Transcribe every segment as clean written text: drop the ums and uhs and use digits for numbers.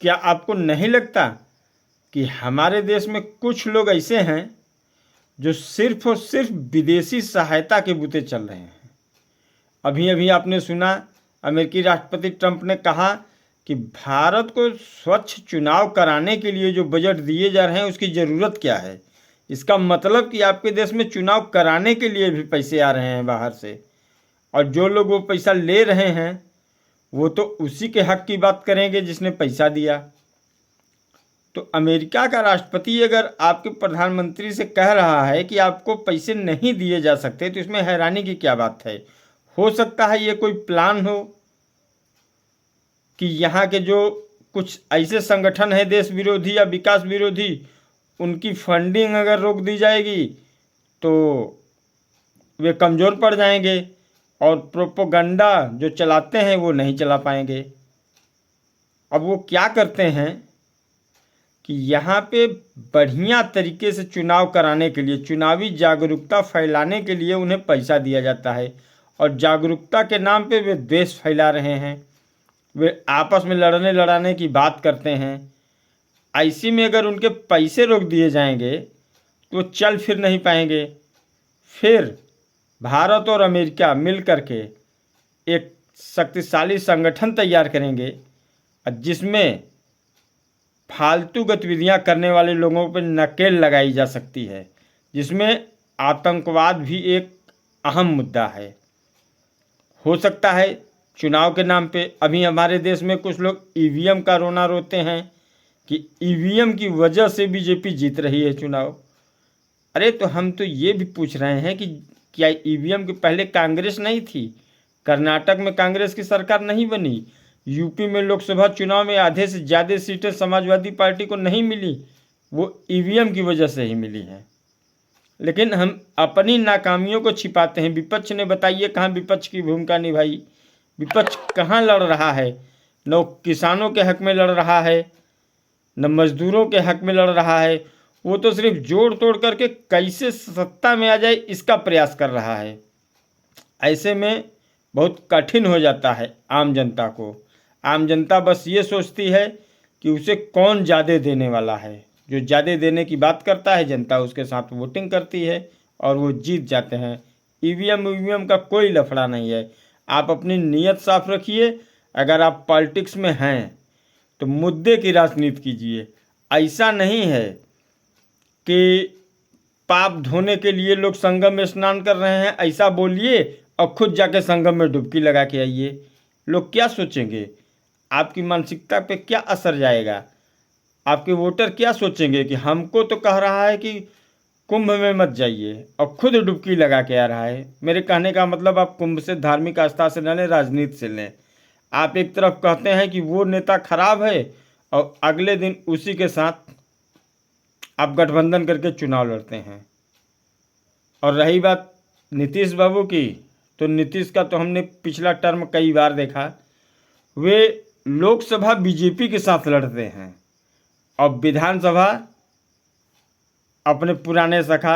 क्या आपको नहीं लगता कि हमारे देश में कुछ लोग ऐसे हैं जो सिर्फ और सिर्फ विदेशी सहायता के बूते चल रहे हैं? अभी अभी आपने सुना अमेरिकी राष्ट्रपति ट्रंप ने कहा कि भारत को स्वच्छ चुनाव कराने के लिए जो बजट दिए जा रहे हैं उसकी ज़रूरत क्या है। इसका मतलब कि आपके देश में चुनाव कराने के लिए भी पैसे आ रहे हैं बाहर से, और जो लोग वो पैसा ले रहे हैं वो तो उसी के हक की बात करेंगे जिसने पैसा दिया। तो अमेरिका का राष्ट्रपति अगर आपके प्रधानमंत्री से कह रहा है कि आपको पैसे नहीं दिए जा सकते, तो इसमें हैरानी की क्या बात है। हो सकता है ये कोई प्लान हो कि यहाँ के जो कुछ ऐसे संगठन है देश विरोधी या विकास विरोधी, उनकी फंडिंग अगर रोक दी जाएगी तो वे कमज़ोर पड़ जाएंगे और प्रोपोगंडा जो चलाते हैं वो नहीं चला पाएंगे। अब वो क्या करते हैं कि यहाँ पे बढ़िया तरीके से चुनाव कराने के लिए, चुनावी जागरूकता फैलाने के लिए उन्हें पैसा दिया जाता है, और जागरूकता के नाम पे वे द्वेष फैला रहे हैं, वे आपस में लड़ने लड़ाने की बात करते हैं। ऐसी में अगर उनके पैसे रोक दिए जाएंगे तो चल फिर नहीं पाएंगे। फिर भारत और अमेरिका मिल करके एक शक्तिशाली संगठन तैयार करेंगे जिसमें फालतू गतिविधियां करने वाले लोगों पर नकेल लगाई जा सकती है, जिसमें आतंकवाद भी एक अहम मुद्दा है। हो सकता है चुनाव के नाम पे अभी हमारे देश में कुछ लोग ईवीएम का रोना रोते हैं कि ईवीएम की वजह से बीजेपी जीत रही है चुनाव। अरे तो हम तो ये भी पूछ रहे हैं कि क्या ईवीएम के पहले कांग्रेस नहीं थी? कर्नाटक में कांग्रेस की सरकार नहीं बनी? यूपी में लोकसभा चुनाव में आधे से ज़्यादा सीटें समाजवादी पार्टी को नहीं मिली, वो ईवीएम की वजह से ही मिली हैं। लेकिन हम अपनी नाकामियों को छिपाते हैं। विपक्ष ने बताइए कहाँ विपक्ष की भूमिका निभाई? विपक्ष कहाँ लड़ रहा है? न किसानों के हक में लड़ रहा है, न मजदूरों के हक में लड़ रहा है। वो तो सिर्फ जोड़ तोड़ करके कैसे सत्ता में आ जाए इसका प्रयास कर रहा है। ऐसे में बहुत कठिन हो जाता है आम जनता को। आम जनता बस ये सोचती है कि उसे कौन ज़्यादा देने वाला है। जो ज़्यादा देने की बात करता है जनता उसके साथ वोटिंग करती है और वो जीत जाते हैं। ईवीएम का कोई लफड़ा नहीं है। आप अपनी नीयत साफ रखिए। अगर आप पॉलिटिक्स में हैं तो मुद्दे की राजनीति कीजिए। ऐसा नहीं है कि पाप धोने के लिए लोग संगम में स्नान कर रहे हैं ऐसा बोलिए और खुद जाके संगम में डुबकी लगा के आइए। लोग क्या सोचेंगे? आपकी मानसिकता पे क्या असर जाएगा? आपके वोटर क्या सोचेंगे कि हमको तो कह रहा है कि कुंभ में मत जाइए और खुद डुबकी लगा के आ रहा है। मेरे कहने का मतलब आप कुंभ से धार्मिक आस्था से न लें, राजनीति से लें। आप एक तरफ कहते हैं कि वो नेता खराब है और अगले दिन उसी के साथ आप गठबंधन करके चुनाव लड़ते हैं। और रही बात नीतीश बाबू की, तो नीतीश का तो हमने पिछला टर्म कई बार देखा। वे लोकसभा बीजेपी के साथ लड़ते हैं और विधानसभा अपने पुराने सखा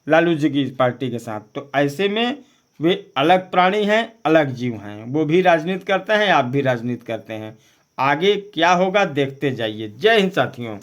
लालू जी की पार्टी के साथ। तो ऐसे में वे अलग प्राणी हैं, अलग जीव हैं। वो भी राजनीति करते हैं, आप भी राजनीति करते हैं। आगे क्या होगा देखते जाइए। जय हिंद साथियों।